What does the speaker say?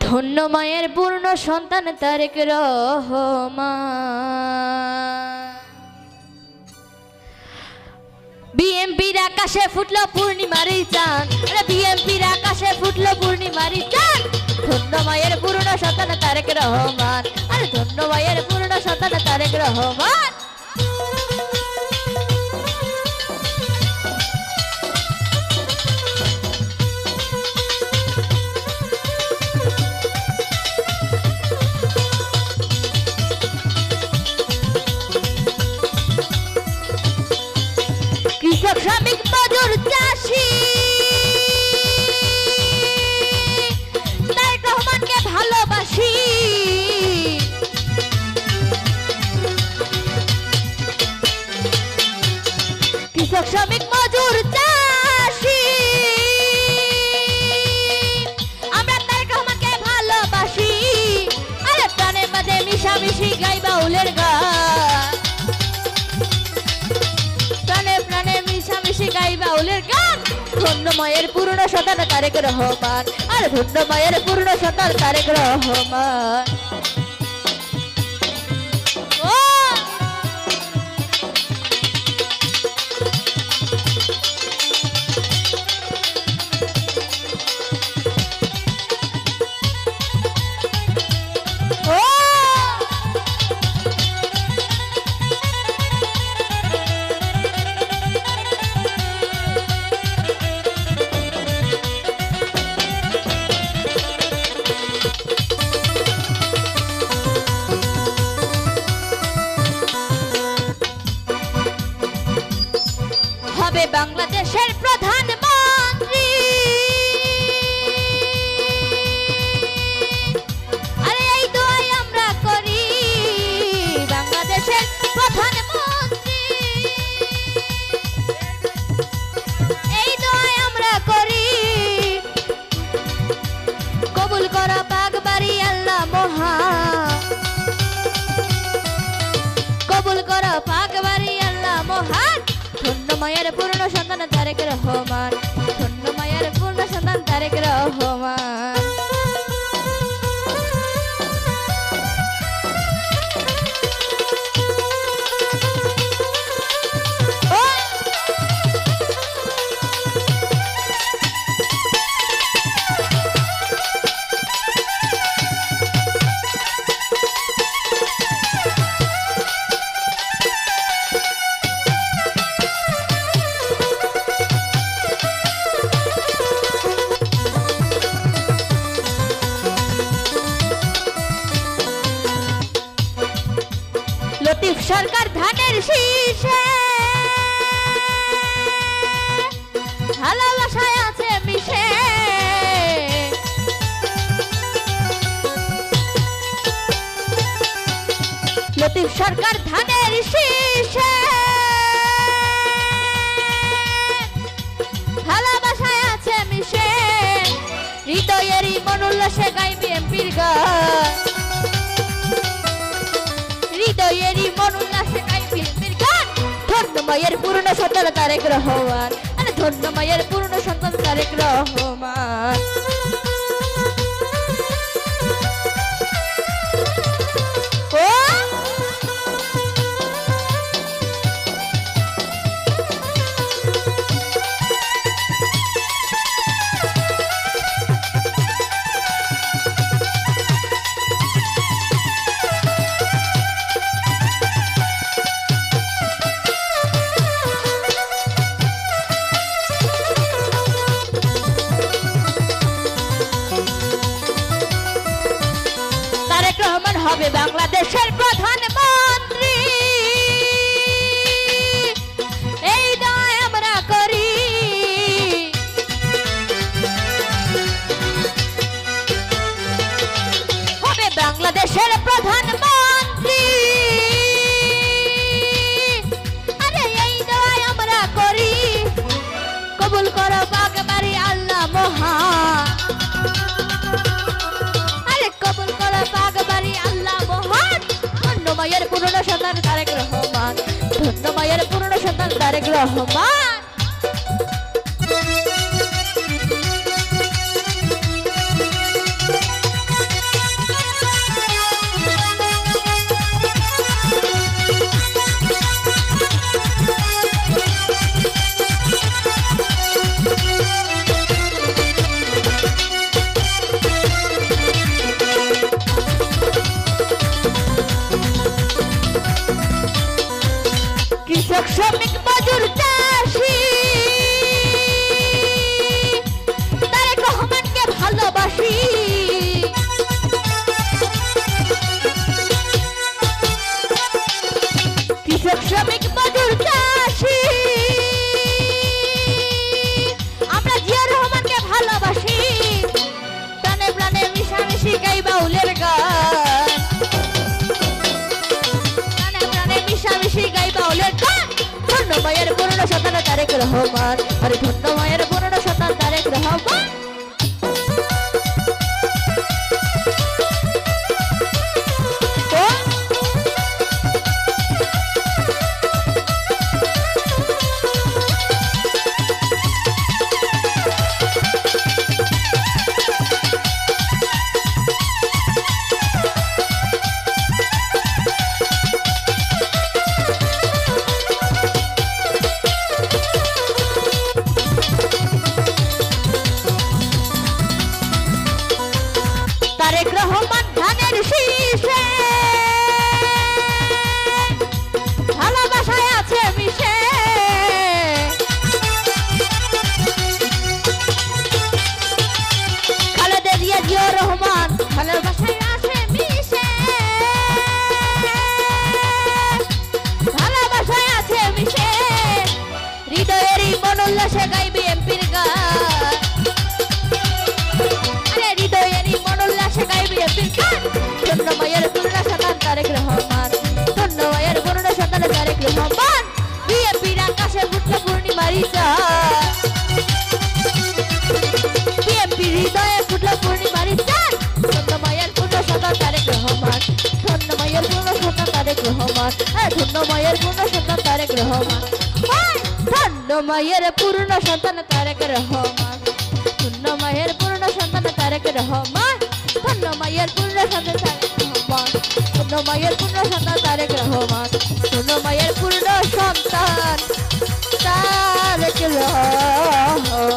ধন্য মায়ের পূর্ণ সন্তান তারেক রহমান। বিএমপির আকাশে ফুটলো পূর্ণিমার চাঁদ, বিএমপির আকাশে ফুটলো পূর্ণিমার চাঁদ। ধন্য মায়ের পূর্ণ সন্তান তারেক রহমান, আরে ধন্য মায়ের পূর্ণ সন্তান তারেক রহমান। কৃষক শ্রমিক মজুর চাষি তারেক রহমানকে ভালোবাসি। কৃষক শ্রমিক মজুর চাষি আমরা তারেক রহমানকে ভালোবাসি। আরে প্রাণের মাঝে মিশামিশি গাই বাউলের গান, গাই বাউলের গান। ধন্য মায়ের পূর্ণ সন্তান তারেক রহমান, আর ধন্য মায়ের পূর্ণ সন্তান তারেক রহমান। হবে বাংলাদেশের প্রধানমন্ত্রী, আরে এই দোয়াই আমরা করি। বাংলাদেশের প্রধানমন্ত্রী এই দোয়াই আমরা করি। কবুল করো বাগবাড়ি আল্লাহ মহান, কবুল করো বাগবাড়ি আল্লাহ মহান। ধন্য মায়ের পূর্ণ সন্তান তারেক রহমান, ধন্য মায়ের পূর্ণ সন্তান তারেক রহমান। লতিফ সরকার ধানের শীষে ভালোবাসায় আছে মিশে। লতিফ সরকার ধানের শীষে ভালোবাসায় আছে মিশে। হৃদয়েরই মন উল্লাসে গাই বিএমপির গান, হৃদয়েরই মন উল্লাসে গাই বিএমপির গান। ধন্য মায়ের পূর্ণ সন্তান তারেক রহমান, আরে ধন্য মায়ের পূর্ণ সন্তান তারেক রহমান। হবে বাংলাদেশের প্রধানমন্ত্রী এই দায় আমরা করি। হবে বাংলাদেশের প্রধানমন্ত্রী, আরে এই দায় আমরা করি। কবুল করো বাগবাড়ি আল্লাহ মহান, আরে কবুল করো বাগবাড়ি আল্লাহ মহান। ধন্য মায়ের পূর্ণ সন্তান তারেক রহমান, ধন্য মায়ের পূর্ণ সন্তান তারেক রহমান। সন্তান তারেক রহমান, আরে ধন্য মায়ের পূর্ণ সন্তান তারেক রহমান। তারেক রহমান ধানের শীষে ভালোবাসায় আছে মিশে, খালেদা জিয়া জিয়া রহমান ভালোবাসায় আছে মিশে, ভালোবাসায় আছে মিশে, হৃদয়েরই মন উল্লাসে গাই বিএনপির গান, ধন্য মায়ের পূর্ণ সন্তান তারেক রহমান, ধন্য মায়ের পূর্ণ সন্তান তারেক রহমান। বিএনপির আকাশে ফুটলো পূর্ণিমারি চাঁদ, বিএনপির হৃদয়ে ফুটলো পূর্ণিমারি চাঁদ, ধন্য মায়ের পূর্ণ সন্তান তারেক রহমান, ধন্য মায়ের পূর্ণ সন্তান তারেক রহমান, ধন্য মায়ের পূর্ণ সন্তান তারেক রহমান, ধন্য মায়ের পূর্ণ সন্তান তারেক রহমান, ধন্য মায়ের পূর্ণ সন্তান তারেক রহমান, ধন্য মায়ের পূর্ণ সন্তান তারেক রহমান, ধন্য মায়ের পূর্ণ সন্তান তারেক রহমান, ধন্য মায়ের পূর্ণ সন্তান তারেক রহমান।